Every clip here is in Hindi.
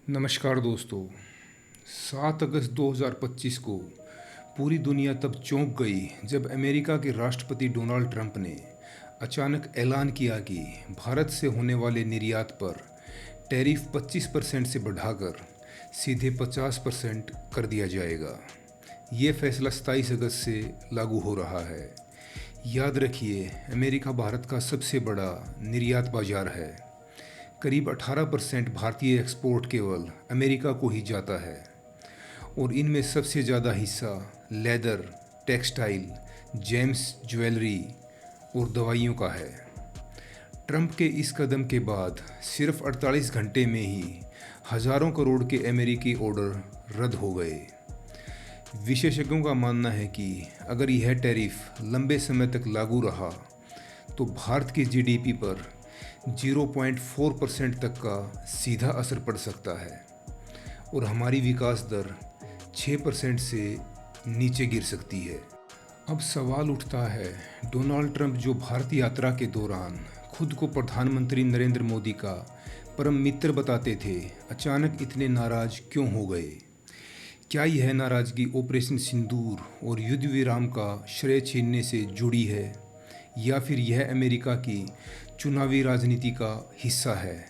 नमस्कार दोस्तों। 7 अगस्त 2025 को पूरी दुनिया तब चौंक गई जब अमेरिका के राष्ट्रपति डोनाल्ड ट्रंप ने अचानक ऐलान किया कि भारत से होने वाले निर्यात पर टैरिफ 25% से बढ़ाकर सीधे 50% कर दिया जाएगा। ये फैसला 27 अगस्त से लागू हो रहा है। याद रखिए, अमेरिका भारत का सबसे बड़ा निर्यात बाजार है। करीब 18% भारतीय एक्सपोर्ट केवल अमेरिका को ही जाता है और इनमें सबसे ज़्यादा हिस्सा लेदर, टेक्सटाइल, जेम्स ज्वेलरी और दवाइयों का है। ट्रंप के इस कदम के बाद सिर्फ 48 घंटे में ही हज़ारों करोड़ के अमेरिकी ऑर्डर रद्द हो गए। विशेषज्ञों का मानना है कि अगर यह टैरिफ लंबे समय तक लागू रहा तो भारत की जीडीपी पर 0.4% तक का सीधा असर पड़ सकता है और हमारी विकास दर 6% से नीचे गिर सकती है। अब सवाल उठता है, डोनाल्ड ट्रंप जो भारत यात्रा के दौरान खुद को प्रधानमंत्री नरेंद्र मोदी का परम मित्र बताते थे, अचानक इतने नाराज क्यों हो गए? क्या यह नाराज़गी ऑपरेशन सिंदूर और युद्ध विराम का श्रेय छीनने से जुड़ी है या फिर यह अमेरिका की चुनावी राजनीति का हिस्सा है,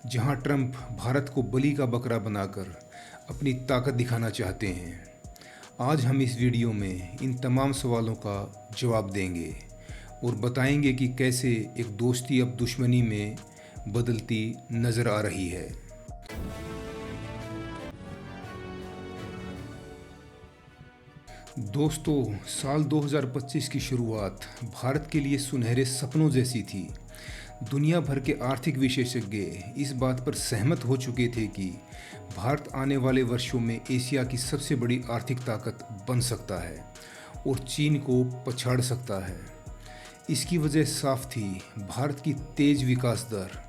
जहां ट्रंप भारत को बलि का बकरा बनाकर अपनी ताकत दिखाना चाहते हैं? आज हम इस वीडियो में इन तमाम सवालों का जवाब देंगे और बताएंगे कि कैसे एक दोस्ती अब दुश्मनी में बदलती नज़र आ रही है। दोस्तों, साल 2025 की शुरुआत भारत के लिए सुनहरे सपनों जैसी थी। दुनिया भर के आर्थिक विशेषज्ञ इस बात पर सहमत हो चुके थे कि भारत आने वाले वर्षों में एशिया की सबसे बड़ी आर्थिक ताकत बन सकता है और चीन को पछाड़ सकता है। इसकी वजह साफ थी, भारत की तेज विकास दर,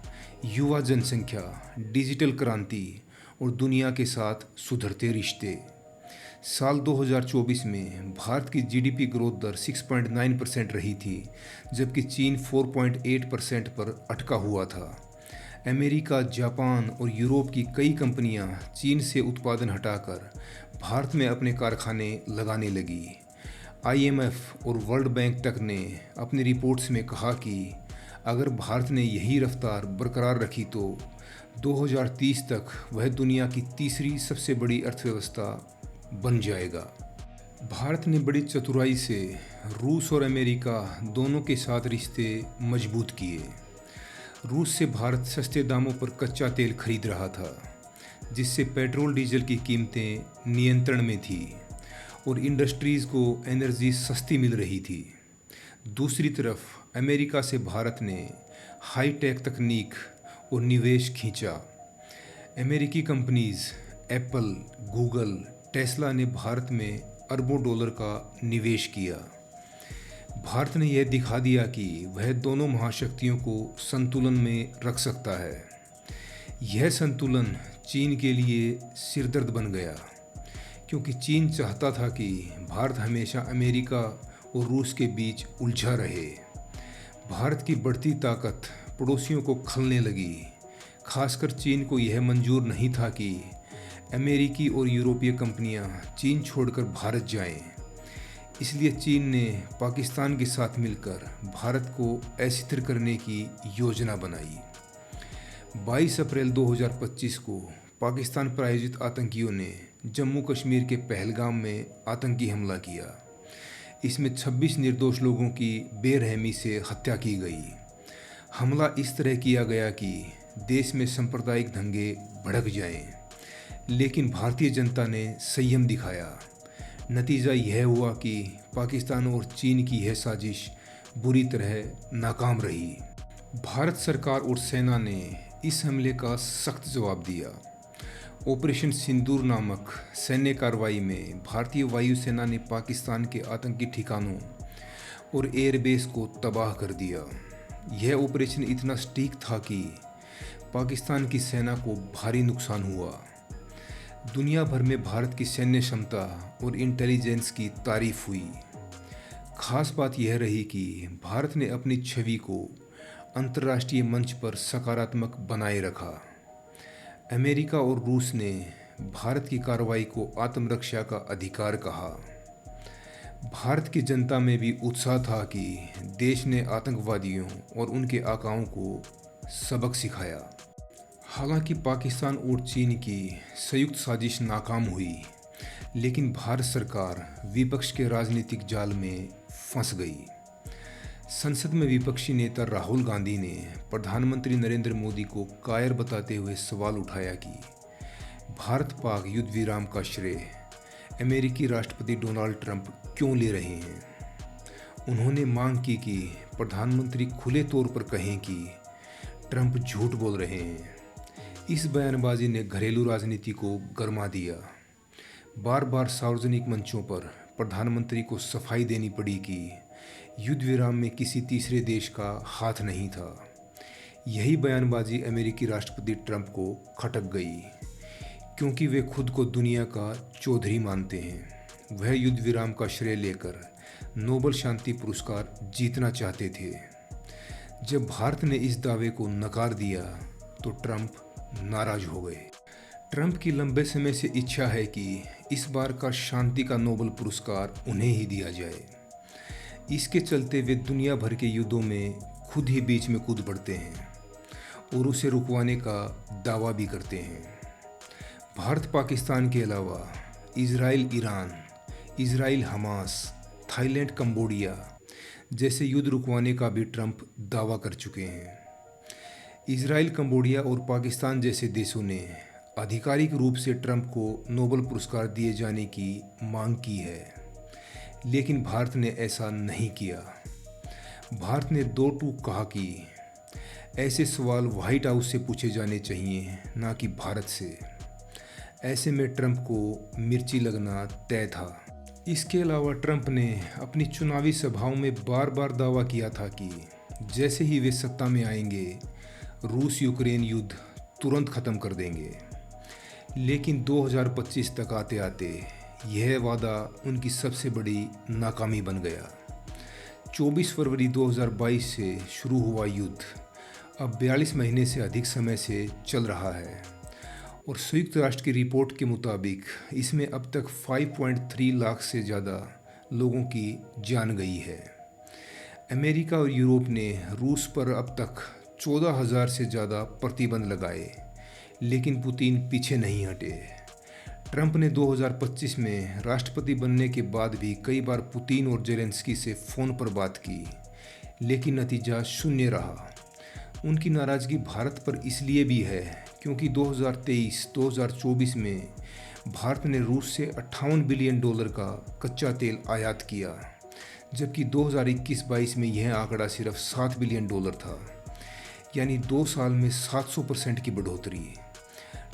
युवा जनसंख्या, डिजिटल क्रांति और दुनिया के साथ सुधरते रिश्ते। साल 2024 में भारत की जीडीपी ग्रोथ दर 6.9% रही थी, जबकि चीन 4.8% पर अटका हुआ था। अमेरिका, जापान और यूरोप की कई कंपनियां चीन से उत्पादन हटाकर भारत में अपने कारखाने लगाने लगी। आईएमएफ और वर्ल्ड बैंक तक ने अपनी रिपोर्ट्स में कहा कि अगर भारत ने यही रफ्तार बरकरार रखी तो 2030 तक वह दुनिया की तीसरी सबसे बड़ी अर्थव्यवस्था बन जाएगा। भारत ने बड़ी चतुराई से रूस और अमेरिका दोनों के साथ रिश्ते मजबूत किए। रूस से भारत सस्ते दामों पर कच्चा तेल खरीद रहा था, जिससे पेट्रोल डीजल की कीमतें नियंत्रण में थी और इंडस्ट्रीज़ को एनर्जी सस्ती मिल रही थी। दूसरी तरफ अमेरिका से भारत ने हाई टेक तकनीक और निवेश खींचा। अमेरिकी कंपनीज एप्पल, गूगल, टेस्ला ने भारत में अरबों डॉलर का निवेश किया। भारत ने यह दिखा दिया कि वह दोनों महाशक्तियों को संतुलन में रख सकता है। यह संतुलन चीन के लिए सिरदर्द बन गया, क्योंकि चीन चाहता था कि भारत हमेशा अमेरिका और रूस के बीच उलझा रहे। भारत की बढ़ती ताकत पड़ोसियों को खलने लगी। खासकर चीन को यह मंजूर नहीं था कि अमेरिकी और यूरोपीय कंपनियां चीन छोड़कर भारत जाएं। इसलिए चीन ने पाकिस्तान के साथ मिलकर भारत को अस्थिर करने की योजना बनाई। 22 अप्रैल 2025 को पाकिस्तान प्रायोजित आतंकियों ने जम्मू कश्मीर के पहलगाम में आतंकी हमला किया। इसमें 26 निर्दोष लोगों की बेरहमी से हत्या की गई। हमला इस तरह किया गया कि देश में सांप्रदायिक दंगे भड़क जाएं, लेकिन भारतीय जनता ने संयम दिखाया। नतीजा यह हुआ कि पाकिस्तान और चीन की यह साजिश बुरी तरह नाकाम रही। भारत सरकार और सेना ने इस हमले का सख्त जवाब दिया। ऑपरेशन सिंदूर नामक सैन्य कार्रवाई में भारतीय वायुसेना ने पाकिस्तान के आतंकी ठिकानों और एयरबेस को तबाह कर दिया। यह ऑपरेशन इतना सटीक था कि पाकिस्तान की सेना को भारी नुकसान हुआ। दुनिया भर में भारत की सैन्य क्षमता और इंटेलिजेंस की तारीफ हुई। खास बात यह रही कि भारत ने अपनी छवि को अंतर्राष्ट्रीय मंच पर सकारात्मक बनाए रखा। अमेरिका और रूस ने भारत की कार्रवाई को आत्मरक्षा का अधिकार कहा। भारत की जनता में भी उत्साह था कि देश ने आतंकवादियों और उनके आकाओं को सबक सिखाया। हालांकि पाकिस्तान और चीन की संयुक्त साजिश नाकाम हुई, लेकिन भारत सरकार विपक्ष के राजनीतिक जाल में फंस गई। संसद में विपक्षी नेता राहुल गांधी ने प्रधानमंत्री नरेंद्र मोदी को कायर बताते हुए सवाल उठाया कि भारत पाक युद्ध विराम का श्रेय अमेरिकी राष्ट्रपति डोनाल्ड ट्रंप क्यों ले रहे हैं। उन्होंने मांग की कि प्रधानमंत्री खुले तौर पर कहें कि ट्रंप झूठ बोल रहे हैं। इस बयानबाजी ने घरेलू राजनीति को गरमा दिया। बार बार सार्वजनिक मंचों पर प्रधानमंत्री को सफाई देनी पड़ी कि युद्ध विराम में किसी तीसरे देश का हाथ नहीं था। यही बयानबाजी अमेरिकी राष्ट्रपति ट्रंप को खटक गई, क्योंकि वे खुद को दुनिया का चौधरी मानते हैं। वह युद्ध विराम का श्रेय लेकर नोबेल शांति पुरस्कार जीतना चाहते थे। जब भारत ने इस दावे को नकार दिया तो ट्रंप नाराज हो गए। ट्रंप की लंबे समय से इच्छा है कि इस बार का शांति का नोबेल पुरस्कार उन्हें ही दिया जाए। इसके चलते वे दुनिया भर के युद्धों में खुद ही बीच में कूद पड़ते हैं और उसे रुकवाने का दावा भी करते हैं। भारत पाकिस्तान के अलावा Israel Iran, Israel Hamas, Thailand Cambodia जैसे युद्ध रुकवाने का भी ट्रंप दावा कर चुके हैं। इजराइल, कंबोडिया और पाकिस्तान जैसे देशों ने आधिकारिक रूप से ट्रंप को नोबेल पुरस्कार दिए जाने की मांग की है, लेकिन भारत ने ऐसा नहीं किया। भारत ने दो टूक कहा कि ऐसे सवाल व्हाइट हाउस से पूछे जाने चाहिए, ना कि भारत से। ऐसे में ट्रंप को मिर्ची लगना तय था। इसके अलावा ट्रंप ने अपनी चुनावी सभाओं में बार बार दावा किया था कि जैसे ही वे सत्ता में आएंगे, रूस यूक्रेन युद्ध तुरंत ख़त्म कर देंगे। लेकिन 2025 तक आते आते यह वादा उनकी सबसे बड़ी नाकामी बन गया। 24 फरवरी 2022 से शुरू हुआ युद्ध अब 42 महीने से अधिक समय से चल रहा है और संयुक्त राष्ट्र की रिपोर्ट के मुताबिक इसमें अब तक 5.3 लाख से ज़्यादा लोगों की जान गई है। अमेरिका और यूरोप ने रूस पर अब तक 14,000 से ज़्यादा प्रतिबंध लगाए, लेकिन पुतिन पीछे नहीं हटे। ट्रंप ने 2025 में राष्ट्रपति बनने के बाद भी कई बार पुतिन और जेलेंस्की से फ़ोन पर बात की, लेकिन नतीजा शून्य रहा। उनकी नाराज़गी भारत पर इसलिए भी है क्योंकि 2023-2024 में भारत ने रूस से $58 बिलियन का कच्चा तेल आयात किया, जबकि 2021-22 में यह आंकड़ा सिर्फ $7 बिलियन था, यानी 2 साल में 700% की बढ़ोतरी।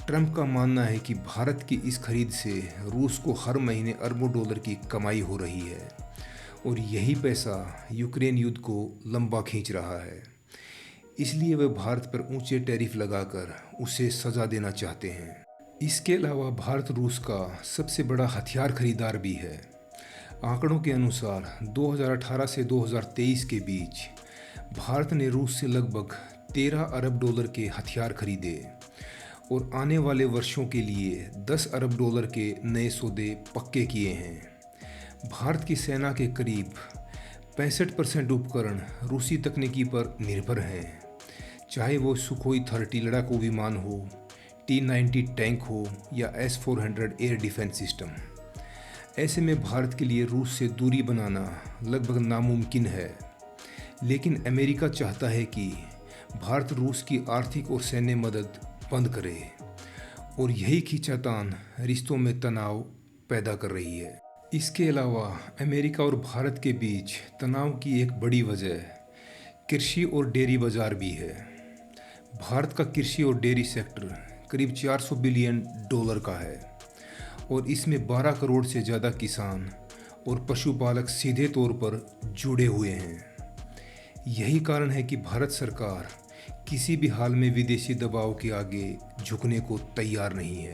ट्रंप का मानना है कि भारत की इस खरीद से रूस को हर महीने अरबों डॉलर की कमाई हो रही है और यही पैसा यूक्रेन युद्ध को लंबा खींच रहा है। इसलिए वे भारत पर ऊंचे टैरिफ लगाकर उसे सज़ा देना चाहते हैं। इसके अलावा भारत रूस का सबसे बड़ा हथियार खरीदार भी है। आंकड़ों के अनुसार 2018 से 2023 के बीच भारत ने रूस से लगभग $13 अरब के हथियार खरीदे और आने वाले वर्षों के लिए $10 अरब के नए सौदे पक्के किए हैं। भारत की सेना के करीब 65% उपकरण रूसी तकनीकी पर निर्भर हैं, चाहे वो सुखोई 30 लड़ाकू विमान हो, T-90 टैंक हो या S-400 एयर डिफेंस सिस्टम। ऐसे में भारत के लिए रूस से दूरी बनाना लगभग नामुमकिन है, लेकिन अमेरिका चाहता है कि भारत रूस की आर्थिक और सैन्य मदद बंद करे और यही खींचातान रिश्तों में तनाव पैदा कर रही है। इसके अलावा अमेरिका और भारत के बीच तनाव की एक बड़ी वजह कृषि और डेयरी बाजार भी है। भारत का कृषि और डेयरी सेक्टर करीब $400 बिलियन का है और इसमें 12 करोड़ से ज़्यादा किसान और पशुपालक सीधे तौर पर जुड़े हुए हैं। यही कारण है कि भारत सरकार किसी भी हाल में विदेशी दबाव के आगे झुकने को तैयार नहीं है।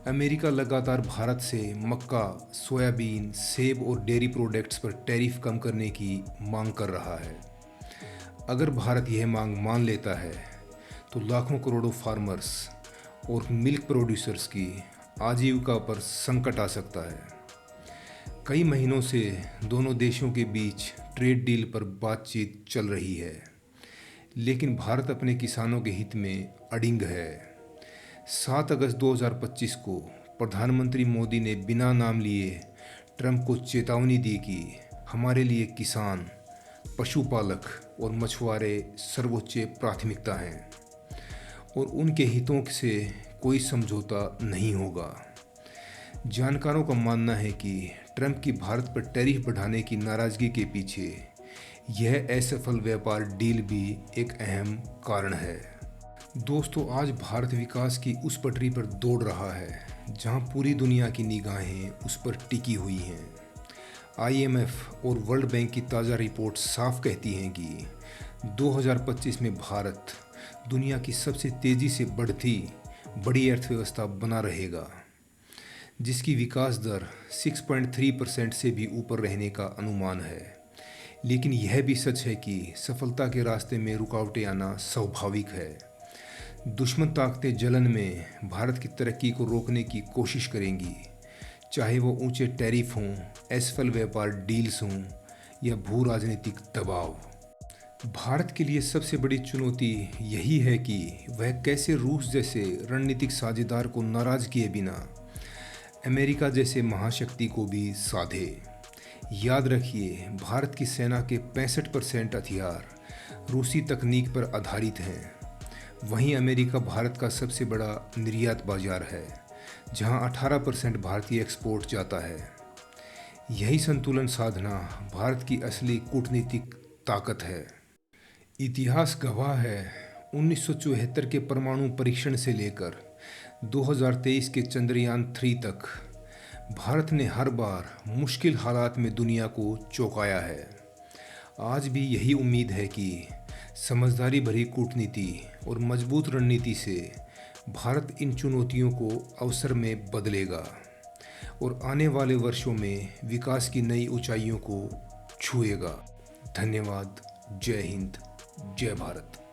अमेरिका लगातार भारत से मक्का, सोयाबीन, सेब और डेयरी प्रोडक्ट्स पर टैरिफ कम करने की मांग कर रहा है। अगर भारत यह मांग मान लेता है तो लाखों करोड़ों फार्मर्स और मिल्क प्रोड्यूसर्स की आजीविका पर संकट आ सकता है। कई महीनों से दोनों देशों के बीच ट्रेड डील पर बातचीत चल रही है, लेकिन भारत अपने किसानों के हित में अडिग है। 7 अगस्त 2025 को प्रधानमंत्री मोदी ने बिना नाम लिए ट्रंप को चेतावनी दी कि हमारे लिए किसान, पशुपालक और मछुआरे सर्वोच्च प्राथमिकता हैं और उनके हितों से कोई समझौता नहीं होगा। जानकारों का मानना है कि ट्रंप की भारत पर टैरिफ बढ़ाने की नाराज़गी के पीछे यह असफल व्यापार डील भी एक अहम कारण है। दोस्तों, आज भारत विकास की उस पटरी पर दौड़ रहा है जहां पूरी दुनिया की निगाहें उस पर टिकी हुई हैं। IMF और वर्ल्ड बैंक की ताज़ा रिपोर्ट साफ कहती हैं कि 2025 में भारत दुनिया की सबसे तेज़ी से बढ़ती बड़ी अर्थव्यवस्था बना रहेगा, जिसकी विकास दर 6.3% से भी ऊपर रहने का अनुमान है। लेकिन यह भी सच है कि सफलता के रास्ते में रुकावटें आना स्वाभाविक है। दुश्मन ताकतें जलन में भारत की तरक्की को रोकने की कोशिश करेंगी, चाहे वो ऊंचे टैरिफ हों, असफल व्यापार डील्स हों या भू राजनीतिक दबाव। भारत के लिए सबसे बड़ी चुनौती यही है कि वह कैसे रूस जैसे रणनीतिक साझेदार को नाराज़ किए बिना अमेरिका जैसे महाशक्ति को भी साधे। याद रखिए, भारत की सेना के 65% हथियार रूसी तकनीक पर आधारित हैं। वहीं अमेरिका भारत का सबसे बड़ा निर्यात बाजार है, जहां 18% भारतीय एक्सपोर्ट जाता है। यही संतुलन साधना भारत की असली कूटनीतिक ताकत है। इतिहास गवाह है, 1974 के परमाणु परीक्षण से लेकर 2023 के चंद्रयान 3 तक भारत ने हर बार मुश्किल हालात में दुनिया को चौंकाया है। आज भी यही उम्मीद है कि समझदारी भरी कूटनीति और मजबूत रणनीति से भारत इन चुनौतियों को अवसर में बदलेगा और आने वाले वर्षों में विकास की नई ऊंचाइयों को छुएगा। धन्यवाद। जय हिंद, जय भारत।